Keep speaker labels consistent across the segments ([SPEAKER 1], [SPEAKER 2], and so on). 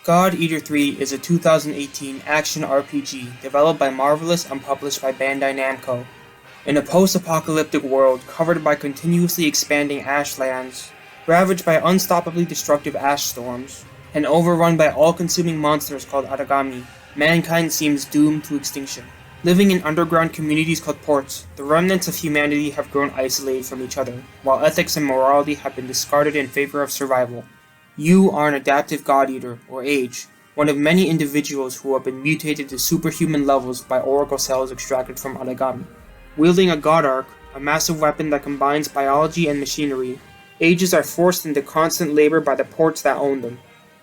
[SPEAKER 1] God Eater 3 is a 2018 action RPG developed by Marvelous and published by Bandai Namco. In a post-apocalyptic world covered by continuously expanding ashlands, ravaged by unstoppably destructive ash storms, and overrun by all-consuming monsters called Aragami, mankind seems doomed to extinction. Living in underground communities called ports, the remnants of humanity have grown isolated from each other, while ethics and morality have been discarded in favor of survival. You are an adaptive God-Eater, or Age, one of many individuals who have been mutated to superhuman levels by oracle cells extracted from Aragami. Wielding a God Arc, a massive weapon that combines biology and machinery, Ages are forced into constant labor by the ports that own them.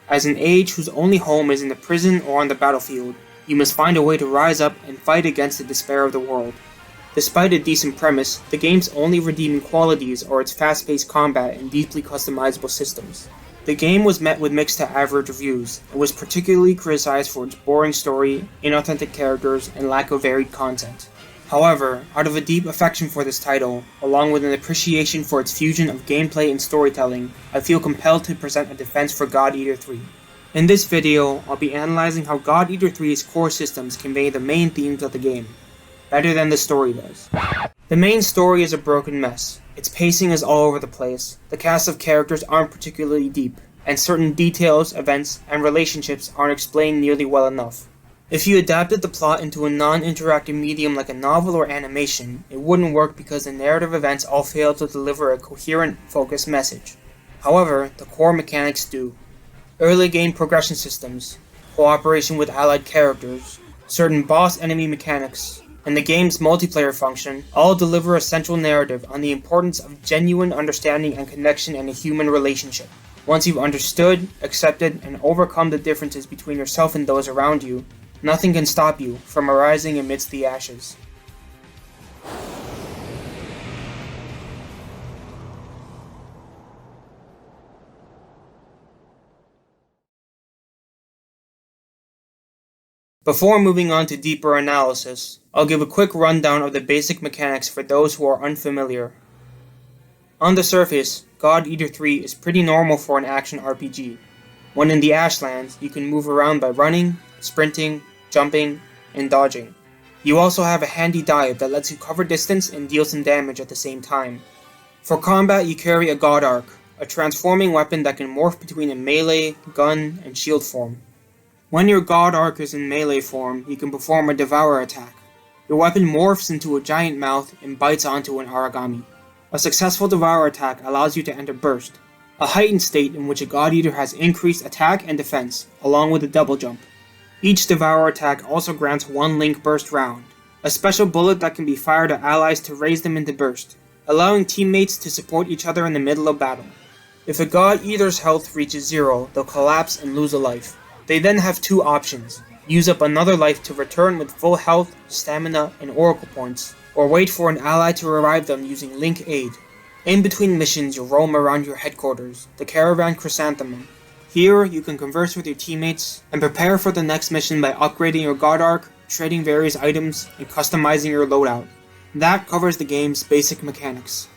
[SPEAKER 1] As an Age whose only home is in the prison or on the battlefield, you must find a way to rise up and fight against the despair of the world. Despite a decent premise, the game's only redeeming qualities are its fast-paced combat and deeply customizable systems. The game was met with mixed to average reviews, and was particularly criticized for its boring story, inauthentic characters, and lack of varied content. However, out of a deep affection for this title, along with an appreciation for its fusion of gameplay and storytelling, I feel compelled to present a defense for God Eater 3. In this video, I'll be analyzing how God Eater 3's core systems convey the main themes of the game, better than the story does. The main story is a broken mess. Its pacing is all over the place, the cast of characters aren't particularly deep, and certain details, events, and relationships aren't explained nearly well enough. If you adapted the plot into a non-interactive medium like a novel or animation, it wouldn't work because the narrative events all fail to deliver a coherent, focused message. However, the core mechanics do. Early game progression systems, cooperation with allied characters, certain boss-enemy mechanics, and the game's multiplayer function all deliver a central narrative on the importance of genuine understanding and connection in a human relationship. Once you've understood, accepted, and overcome the differences between yourself and those around you, nothing can stop you from arising amidst the ashes. Before moving on to deeper analysis, I'll give a quick rundown of the basic mechanics for those who are unfamiliar. On the surface, God Eater 3 is pretty normal for an action RPG. When in the Ashlands, you can move around by running, sprinting, jumping, and dodging. You also have a handy dive that lets you cover distance and deal some damage at the same time. For combat, you carry a God Arc, a transforming weapon that can morph between a melee, gun, and shield form. When your God Arc is in melee form, you can perform a Devour attack. Your weapon morphs into a giant mouth and bites onto an Aragami. A successful Devour attack allows you to enter Burst, a heightened state in which a God Eater has increased attack and defense, along with a double jump. Each Devour attack also grants one Link Burst round, a special bullet that can be fired at allies to raise them into Burst, allowing teammates to support each other in the middle of battle. If a God Eater's health reaches 0, they'll collapse and lose a life. They then have two options: use up another life to return with full health, stamina, and oracle points, or wait for an ally to revive them using Link Aid. In between missions, you'll roam around your headquarters, the Caravan Chrysanthemum. Here, you can converse with your teammates and prepare for the next mission by upgrading your God Arc, trading various items, and customizing your loadout. That covers the game's basic mechanics.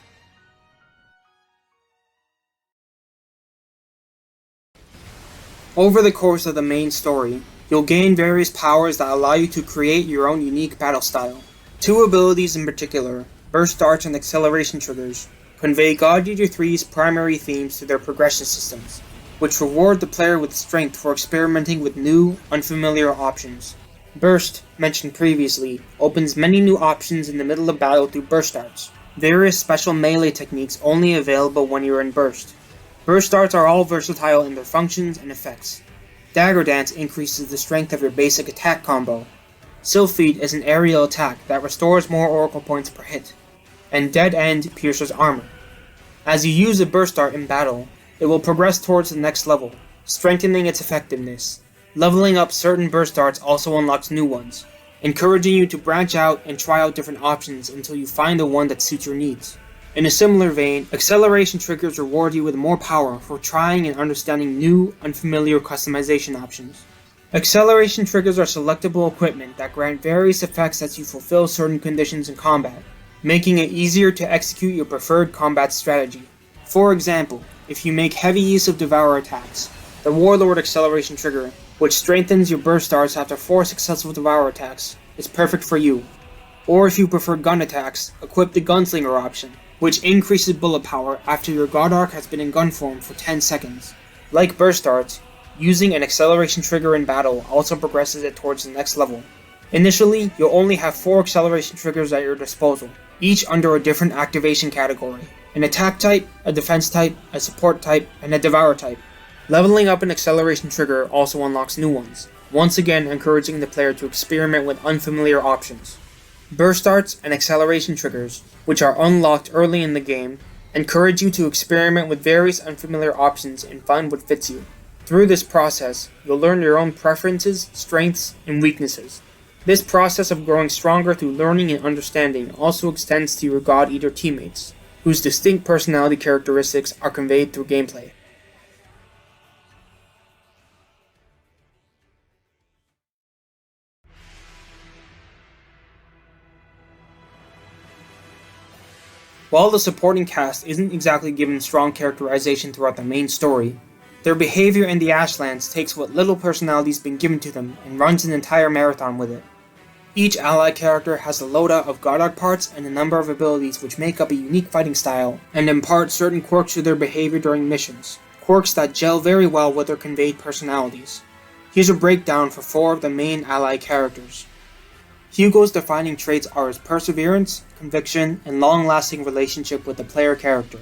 [SPEAKER 1] Over the course of the main story, you'll gain various powers that allow you to create your own unique battle style. Two abilities in particular, Burst Darts and Acceleration Triggers, convey God Eater 3's primary themes to their progression systems, which reward the player with strength for experimenting with new, unfamiliar options. Burst, mentioned previously, opens many new options in the middle of battle through Burst Darts, various special melee techniques only available when you're in Burst. Burst Darts are all versatile in their functions and effects. Dagger Dance increases the strength of your basic attack combo. Sylph Feet is an aerial attack that restores more oracle points per hit. And Dead End pierces armor. As you use a Burst Dart in battle, it will progress towards the next level, strengthening its effectiveness. Leveling up certain Burst Darts also unlocks new ones, encouraging you to branch out and try out different options until you find the one that suits your needs. In a similar vein, Acceleration Triggers reward you with more power for trying and understanding new, unfamiliar customization options. Acceleration Triggers are selectable equipment that grant various effects as you fulfill certain conditions in combat, making it easier to execute your preferred combat strategy. For example, if you make heavy use of Devour attacks, The Warlord acceleration trigger, which strengthens your burst darts after 4 successful Devour attacks, is perfect for you. Or if you prefer gun attacks, equip the Gunslinger option, which increases bullet power after your God Arc has been in gun form for 10 seconds. Like burst darts, using an acceleration trigger in battle also progresses it towards the next level. Initially, you'll only have 4 acceleration triggers at your disposal, each under a different activation category: an attack type, a defense type, a support type, and a Devour type. Leveling up an acceleration trigger also unlocks new ones, once again encouraging the player to experiment with unfamiliar options. Burst darts and acceleration triggers, which are unlocked early in the game, encourage you to experiment with various unfamiliar options and find what fits you. Through this process, you'll learn your own preferences, strengths, and weaknesses. This process of growing stronger through learning and understanding also extends to your God Eater teammates, whose distinct personality characteristics are conveyed through gameplay. While the supporting cast isn't exactly given strong characterization throughout the main story, their behavior in the Ashlands takes what little personality's been given to them and runs an entire marathon with it. Each ally character has a loadout of God Arc parts and a number of abilities which make up a unique fighting style and impart certain quirks to their behavior during missions, quirks that gel very well with their conveyed personalities. Here's a breakdown for 4 of the main ally characters. Hugo's defining traits are his perseverance, conviction, and long-lasting relationship with the player character.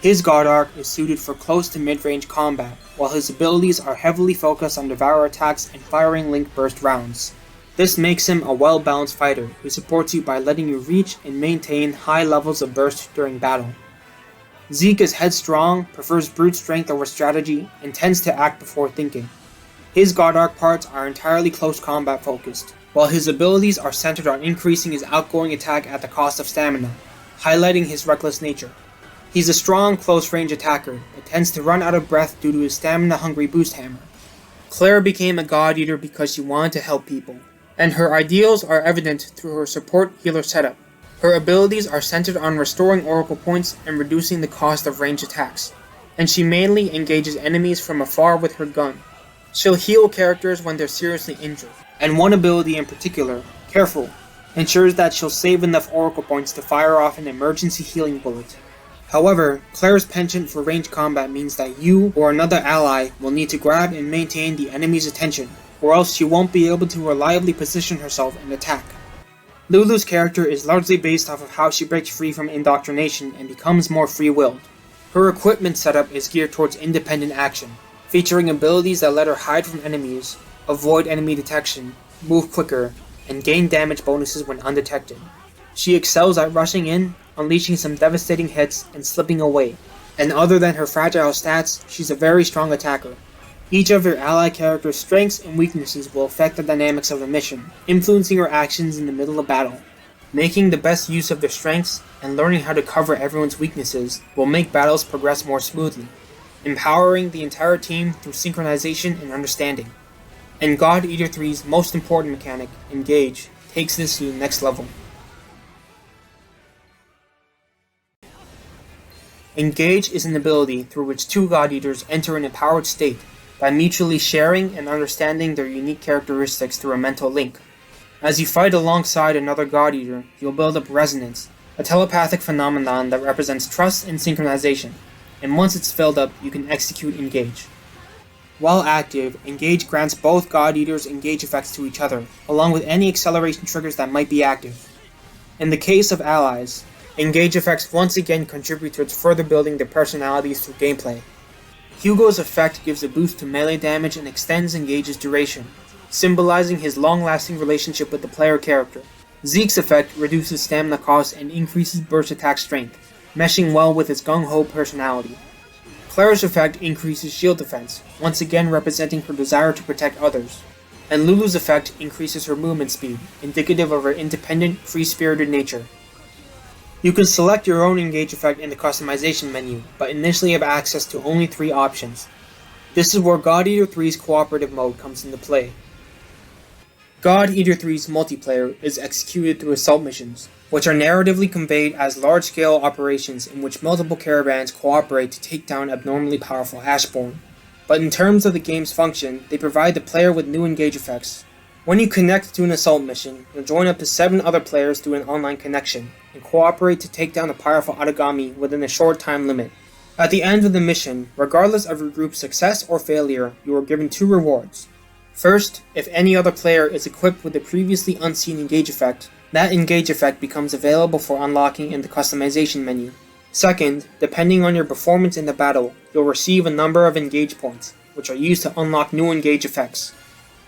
[SPEAKER 1] His God Arc is suited for close to mid-range combat, while his abilities are heavily focused on Devour attacks and firing link burst rounds. This makes him a well-balanced fighter who supports you by letting you reach and maintain high levels of burst during battle. Zeke is headstrong, prefers brute strength over strategy, and tends to act before thinking. His God Arc parts are entirely close combat focused, while his abilities are centered on increasing his outgoing attack at the cost of stamina, highlighting his reckless nature. He's a strong close-range attacker, but tends to run out of breath due to his stamina-hungry boost hammer. Claire became a God Eater because she wanted to help people, and her ideals are evident through her support healer setup. Her abilities are centered on restoring Oracle points and reducing the cost of ranged attacks, and she mainly engages enemies from afar with her gun. She'll heal characters when they're seriously injured, and one ability in particular, Careful, ensures that she'll save enough Oracle points to fire off an emergency healing bullet. However, Claire's penchant for ranged combat means that you or another ally will need to grab and maintain the enemy's attention, or else she won't be able to reliably position herself and attack. Lulu's character is largely based off of how she breaks free from indoctrination and becomes more free-willed. Her equipment setup is geared towards independent action, featuring abilities that let her hide from enemies, avoid enemy detection, move quicker, and gain damage bonuses when undetected. She excels at rushing in, unleashing some devastating hits, and slipping away, and other than her fragile stats, she's a very strong attacker. Each of your ally character's strengths and weaknesses will affect the dynamics of the mission, influencing her actions in the middle of battle. Making the best use of their strengths and learning how to cover everyone's weaknesses will make battles progress more smoothly, empowering the entire team through synchronization and understanding. And God Eater 3's most important mechanic, Engage, takes this to the next level. Engage is an ability through which two God Eaters enter an empowered state by mutually sharing and understanding their unique characteristics through a mental link. As you fight alongside another God Eater, you'll build up resonance, a telepathic phenomenon that represents trust and synchronization, and once it's filled up, you can execute Engage. While active, Engage grants both God Eaters Engage effects to each other, along with any acceleration triggers that might be active. In the case of allies, Engage effects once again contribute towards further building their personalities through gameplay. Hugo's effect gives a boost to melee damage and extends Engage's duration, symbolizing his long-lasting relationship with the player character. Zeke's effect reduces stamina cost and increases burst attack strength, meshing well with his gung-ho personality. Claire's effect increases shield defense, once again representing her desire to protect others. And Lulu's effect increases her movement speed, indicative of her independent, free-spirited nature. You can select your own Engage effect in the customization menu, but initially have access to only 3 options. This is where God Eater 3's cooperative mode comes into play. God Eater 3's multiplayer is executed through assault missions, which are narratively conveyed as large-scale operations in which multiple caravans cooperate to take down abnormally powerful Ashborn. but in terms of the game's function, they provide the player with new engage effects. When you connect to an assault mission, you'll join up to 7 other players through an online connection, and cooperate to take down a powerful Aragami within a short time limit. At the end of the mission, regardless of your group's success or failure, you are given 2 rewards. First, if any other player is equipped with a previously unseen engage effect, that engage effect becomes available for unlocking in the customization menu. Second, depending on your performance in the battle, you'll receive a number of engage points, which are used to unlock new engage effects.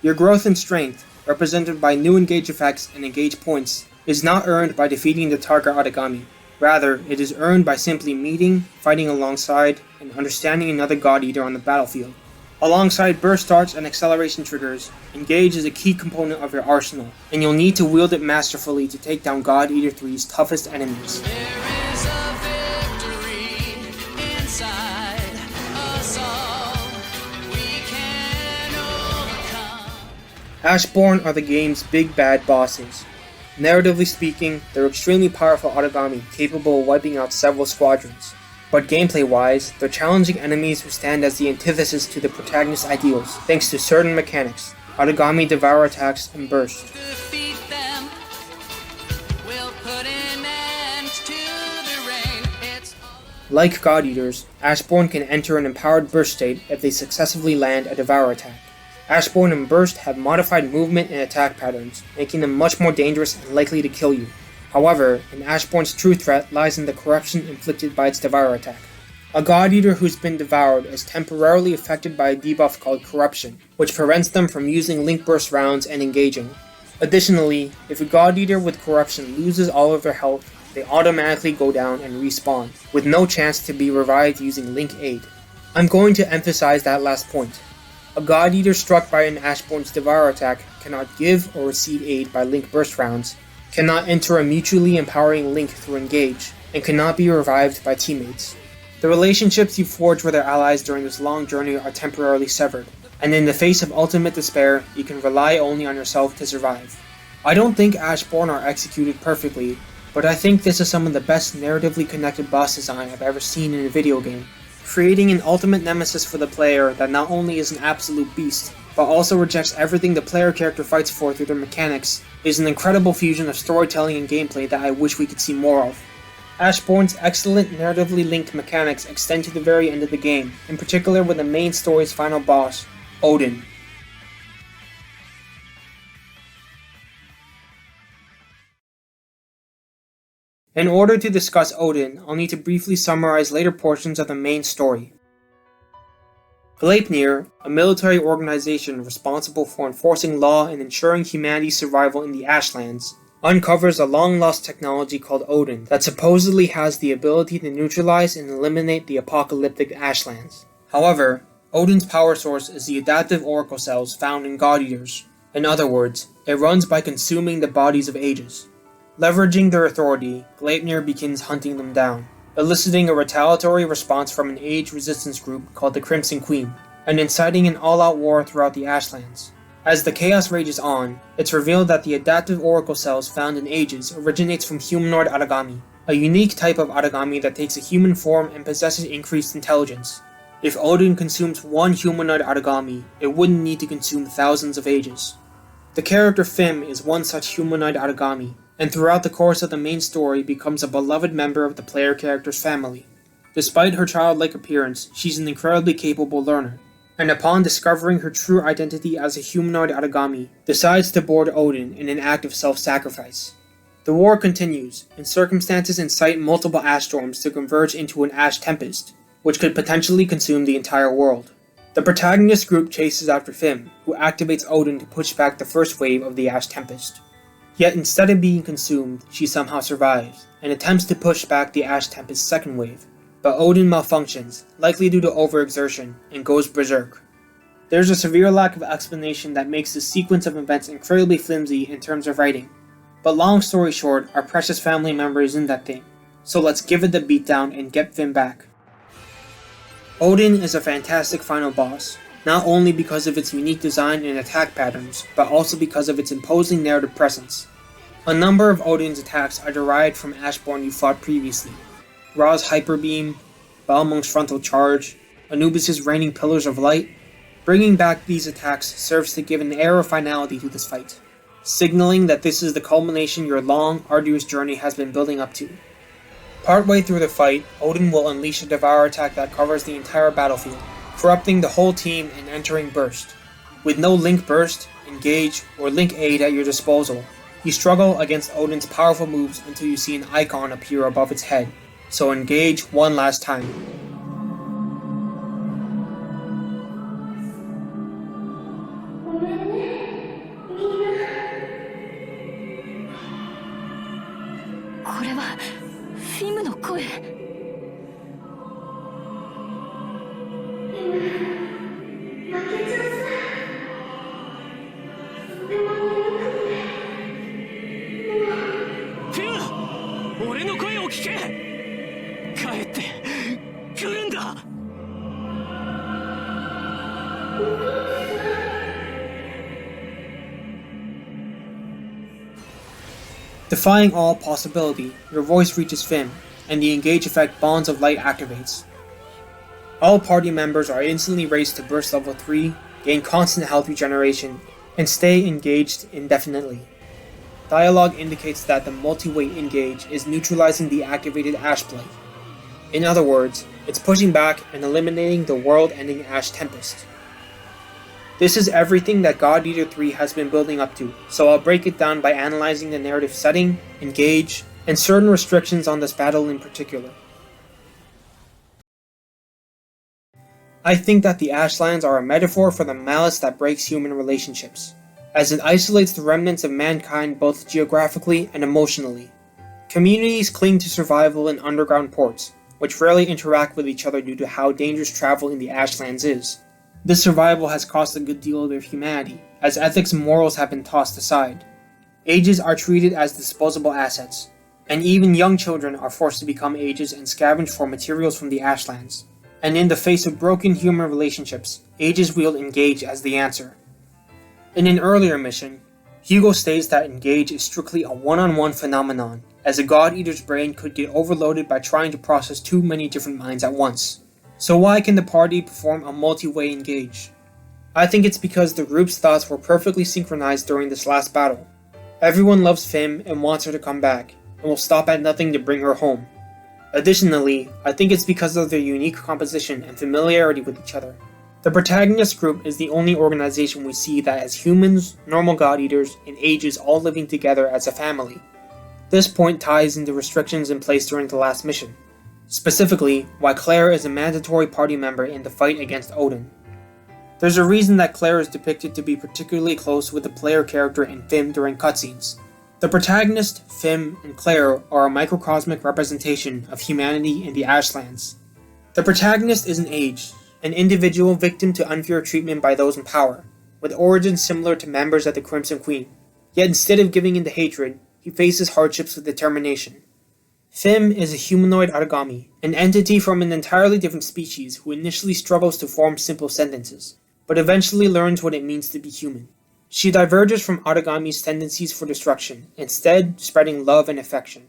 [SPEAKER 1] Your growth in strength, represented by new engage effects and engage points, is not earned by defeating the target Aragami. Rather, it is earned by simply meeting, fighting alongside, and understanding another God Eater on the battlefield. Alongside burst darts and acceleration triggers, engage is a key component of your arsenal, and you'll need to wield it masterfully to take down God Eater 3's toughest enemies.
[SPEAKER 2] There is a victory inside us all. We can overcome.
[SPEAKER 1] Ashborn are the game's big bad bosses. Narratively speaking, they're extremely powerful Aragami capable of wiping out several squadrons. But gameplay-wise, they're challenging enemies who stand as the antithesis to the protagonist's ideals, thanks to certain mechanics, Aragami devour attacks and burst.
[SPEAKER 2] Defeat them. We'll put an end to the rain. It's all
[SPEAKER 1] Like God Eaters, Ashborn can enter an empowered burst state if they successfully land a devour attack. Ashborn and Burst have modified movement and attack patterns, making them much more dangerous and likely to kill you. However, an Ashborn's true threat lies in the corruption inflicted by its Devour attack. A God Eater who's been devoured is temporarily affected by a debuff called Corruption, which prevents them from using Link Burst rounds and engaging. Additionally, if a God Eater with Corruption loses all of their health, they automatically go down and respawn, with no chance to be revived using Link Aid. I'm going to emphasize that last point. A God Eater struck by an Ashborn's Devour attack cannot give or receive aid by Link Burst rounds, cannot enter a mutually empowering link through Engage, and cannot be revived by teammates. The relationships you forge with your allies during this long journey are temporarily severed, and in the face of ultimate despair, you can rely only on yourself to survive. I don't think Ashborn are executed perfectly, but I think this is some of the best narratively connected boss design I've ever seen in a video game, creating an ultimate nemesis for the player that not only is an absolute beast, but also rejects everything the player character fights for through their mechanics, is an incredible fusion of storytelling and gameplay that I wish we could see more of. Ashborn's excellent narratively linked mechanics extend to the very end of the game, in particular with the main story's final boss, Odin. In order to discuss Odin, I'll need to briefly summarize later portions of the main story. Gleipnir, a military organization responsible for enforcing law and ensuring humanity's survival in the Ashlands, uncovers a long-lost technology called Odin that supposedly has the ability to neutralize and eliminate the apocalyptic Ashlands. However, Odin's power source is the adaptive oracle cells found in God Eaters. In other words, it runs by consuming the bodies of ages. Leveraging their authority, Gleipnir begins hunting them down, eliciting a retaliatory response from an age resistance group called the Crimson Queen, and inciting an all-out war throughout the Ashlands. As the chaos rages on, it's revealed that the adaptive oracle cells found in ages originates from humanoid Aragami, a unique type of Aragami that takes a human form and possesses increased intelligence. If Odin consumes one humanoid Aragami, it wouldn't need to consume thousands of ages. The character Fim is one such humanoid Aragami, and throughout the course of the main story becomes a beloved member of the player character's family. Despite her childlike appearance, she's an incredibly capable learner, and upon discovering her true identity as a humanoid Aragami, decides to board Odin in an act of self-sacrifice. The war continues, and circumstances incite multiple ash storms to converge into an ash tempest, which could potentially consume the entire world. The protagonist group chases after Fim, who activates Odin to push back the first wave of the ash tempest. Yet instead of being consumed, she somehow survives, and attempts to push back the Ash Tempest's second wave. But Odin malfunctions, likely due to overexertion, and goes berserk. There's a severe lack of explanation that makes this sequence of events incredibly flimsy in terms of writing. But long story short, our precious family member is in that thing, so let's give it the beatdown and get Fim back. Odin is a fantastic final boss, not only because of its unique design and attack patterns, but also because of its imposing narrative presence. A number of Odin's attacks are derived from Ashborn you fought previously. Ra's Hyper Beam, Balmung's Frontal Charge, Anubis' raining pillars of light. Bringing back these attacks serves to give an air of finality to this fight, signaling that this is the culmination your long, arduous journey has been building up to. Partway through the fight, Odin will unleash a Devour attack that covers the entire battlefield, corrupting the whole team and entering Burst. With no Link Burst, Engage, or Link Aid at your disposal, you struggle against Odin's powerful moves until you see an icon appear above its head, so engage one last time. Defying all possibility, your voice reaches Fim, and the Engage effect Bonds of Light activates. All party members are instantly raised to Burst Level 3, gain constant health regeneration, and stay engaged indefinitely. Dialogue indicates that the multi-weight Engage is neutralizing the activated Ash Blight. In other words, it's pushing back and eliminating the world-ending Ash Tempest. This is everything that God Eater 3 has been building up to, so I'll break it down by analyzing the narrative setting, Engage, and certain restrictions on this battle in particular. I think that the Ashlands are a metaphor for the malice that breaks human relationships, as it isolates the remnants of mankind both geographically and emotionally. Communities cling to survival in underground ports, which rarely interact with each other due to how dangerous travel in the Ashlands is. This survival has cost a good deal of their humanity, as ethics and morals have been tossed aside. Ages are treated as disposable assets, and even young children are forced to become ages and scavenge for materials from the Ashlands. And in the face of broken human relationships, ages wield Engage as the answer. In an earlier mission, Hugo states that Engage is strictly a one-on-one phenomenon, as a God Eater's brain could get overloaded by trying to process too many different minds at once. So why can the party perform a multi-way Engage? I think it's because the group's thoughts were perfectly synchronized during this last battle. Everyone loves Fim and wants her to come back, and will stop at nothing to bring her home. Additionally, I think it's because of their unique composition and familiarity with each other. The protagonist group is the only organization we see that has humans, normal God Eaters, and ages all living together as a family. This point ties into restrictions in place during the last mission. Specifically, why Claire is a mandatory party member in the fight against Odin. There's a reason that Claire is depicted to be particularly close with the player character in Fim during cutscenes. The protagonist, Fim, and Claire are a microcosmic representation of humanity in the Ashlands. The protagonist is an age, an individual victim to unfair treatment by those in power, with origins similar to members of the Crimson Queen. Yet instead of giving in to hatred, he faces hardships with determination. Fim is a humanoid origami, an entity from an entirely different species who initially struggles to form simple sentences, but eventually learns what it means to be human. She diverges from origami's tendencies for destruction, instead spreading love and affection.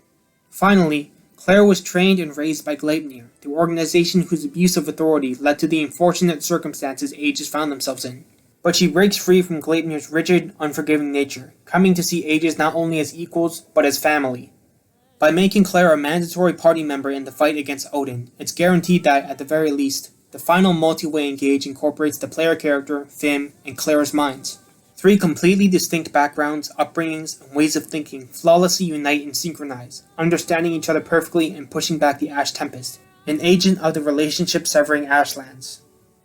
[SPEAKER 1] Finally, Claire was trained and raised by Gleipnir, the organization whose abuse of authority led to the unfortunate circumstances ages found themselves in. But she breaks free from Gleipnir's rigid, unforgiving nature, coming to see ages not only as equals, but as family. By making Claire a mandatory party member in the fight against Odin, it's guaranteed that, at the very least, the final multi-way Engage incorporates the player character, Fim, and Claire's minds. 3 completely distinct backgrounds, upbringings, and ways of thinking flawlessly unite and synchronize, understanding each other perfectly and pushing back the Ash Tempest, an agent of the relationship-severing Ashlands.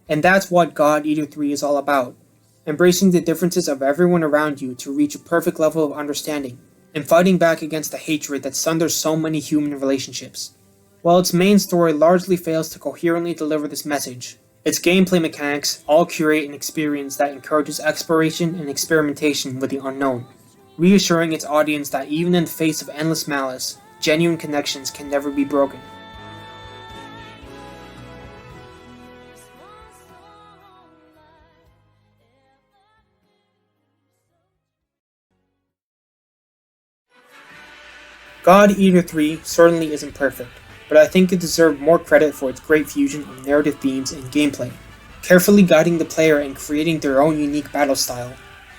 [SPEAKER 1] And that's what God Eater 3 is all about, embracing the differences of everyone around you to reach a perfect level of understanding, and fighting back against the hatred that sunders so many human relationships. While its main story largely fails to coherently deliver this message, its gameplay mechanics all curate an experience that encourages exploration and experimentation with the unknown, reassuring its audience that even in the face of endless malice, genuine connections can never be broken. God Eater 3 certainly isn't perfect, but I think it deserved more credit for its great fusion of narrative themes and gameplay, carefully guiding the player and creating their own unique battle style,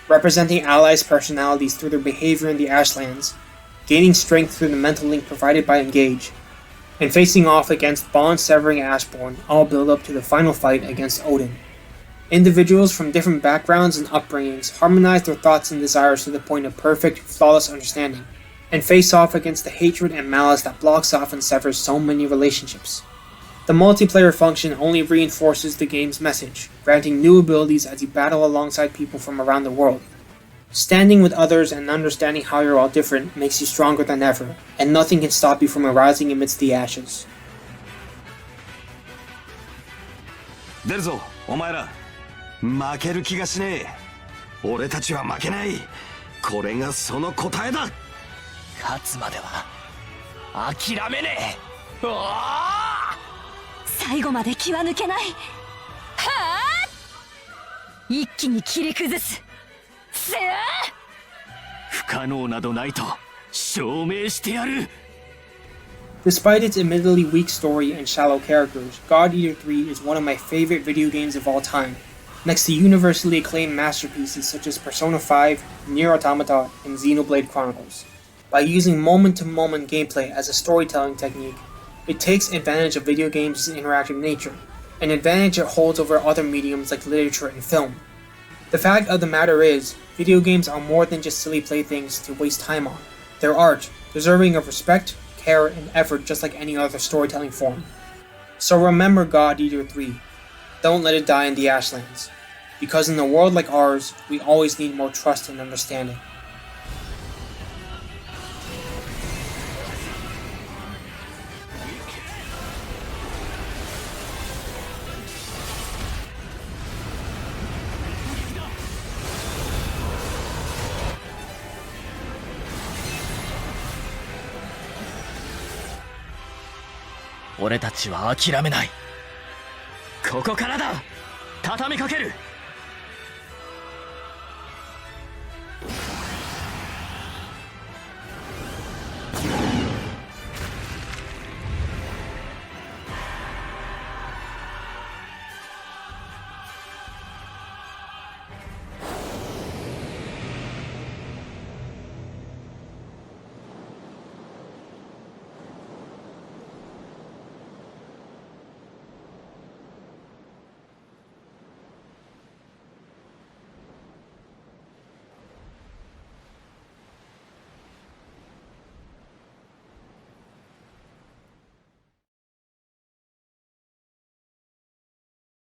[SPEAKER 1] representing allies' personalities through their behavior in the Ashlands, gaining strength through the mental link provided by Engage, and facing off against bond-severing Ashborn, all build up to the final fight against Odin. Individuals from different backgrounds and upbringings harmonize their thoughts and desires to the point of perfect, flawless understanding, and face off against the hatred and malice that blocks off and severs so many relationships. The multiplayer function only reinforces the game's message, granting new abilities as you battle alongside people from around the world. Standing with others and understanding how you're all different makes you stronger than ever, and nothing can stop you from arising amidst the ashes.
[SPEAKER 3] 出るぞ、お前ら。負ける気がしねえ。俺たちは負けない。これがその答えだ。
[SPEAKER 4] 勝つまでは諦めねえ。
[SPEAKER 5] 最後まで気は抜けない。はあ、一気に切り崩す。せあ、
[SPEAKER 4] 不可能などないと証明してやる。
[SPEAKER 1] Despite its admittedly weak story and shallow characters, God Eater 3 is one of my favorite video games of all time, next to universally acclaimed masterpieces such as Persona 5, Nier Automata, and Xenoblade Chronicles. By using moment-to-moment gameplay as a storytelling technique, it takes advantage of video games' interactive nature, an advantage it holds over other mediums like literature and film. The fact of the matter is, video games are more than just silly playthings to waste time on. They're art, deserving of respect, care, and effort just like any other storytelling form. So remember God Eater 3. Don't let it die in the Ashlands. Because in a world like ours, we always need more trust and understanding.
[SPEAKER 4] 俺たちは諦めない。ここからだ。畳みかける。